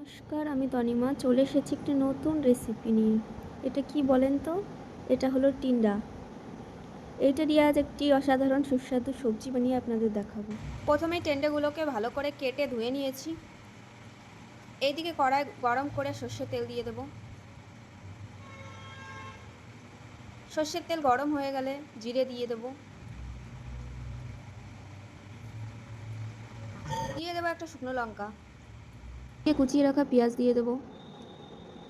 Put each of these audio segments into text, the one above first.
নমস্কার, আমি তনিমা চলে এসেছি একটি নতুন রেসিপি নিয়ে। এটা কি বলেন তো? এটা হলো টিন্ডা। এইটা দিয়ে আজ একটি অসাধারণ সুস্বাদু সবজি বানিয়ে আপনাদের দেখাবো। প্রথমে টেন্ডাগুলোকে ভালো করে কেটে ধুয়ে নিয়েছি। এইদিকে কড়াই গরম করে সর্ষের তেল দিয়ে দেব। সর্ষের তেল গরম হয়ে গেলে জিরে দিয়ে দেব। দিয়ে দেবো একটা শুকনো লঙ্কা, কুচিয়ে রাখা পেঁয়াজ দিয়ে দেবো।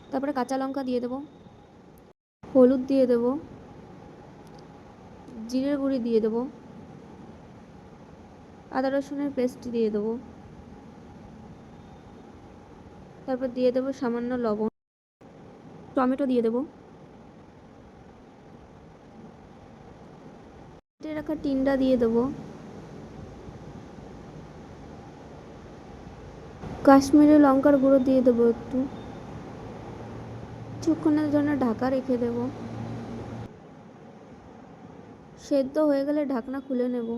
তারপরে কাঁচা লঙ্কা দিয়ে দেবো, হলুদ দিয়ে দেবো, জিরের গুঁড়ি দিয়ে দেবো, আদা রসুনের পেস্ট দিয়ে দেবো। তারপর দিয়ে দেবো সামান্য লবণ, টমেটো দিয়ে দেবো, কেটে রাখা টিন্ডা দিয়ে দেবো, কাশ্মীরি লঙ্কার গুঁড়ো দিয়ে দেবো একটু, কিছুক্ষণের জন্য ঢাকা রেখে দেবো। সেদ্ধ হয়ে গেলে ঢাকনা খুলে নেব।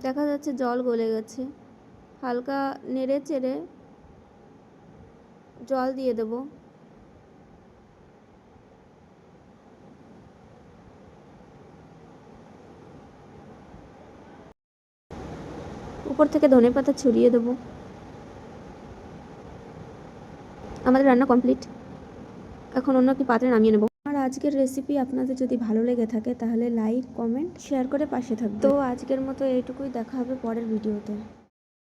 দেখা যাচ্ছে জল গলে গেছে। হালকা নেড়ে চেড়ে জল দিয়ে দেব। উপর থেকে ধনেপাতা ছড়িয়ে দেব। আমাদের রান্না কমপ্লিট। এখন অন্য একটি পাত্রে নামিয়ে নেব। আর আজকের রেসিপি আপনাদের যদি ভালো লেগে থাকে তাহলে লাইক, কমেন্ট, শেয়ার করে পাশে থাকবেন। তো আজকের মতো এইটুকুই, দেখা হবে পরের ভিডিওতে।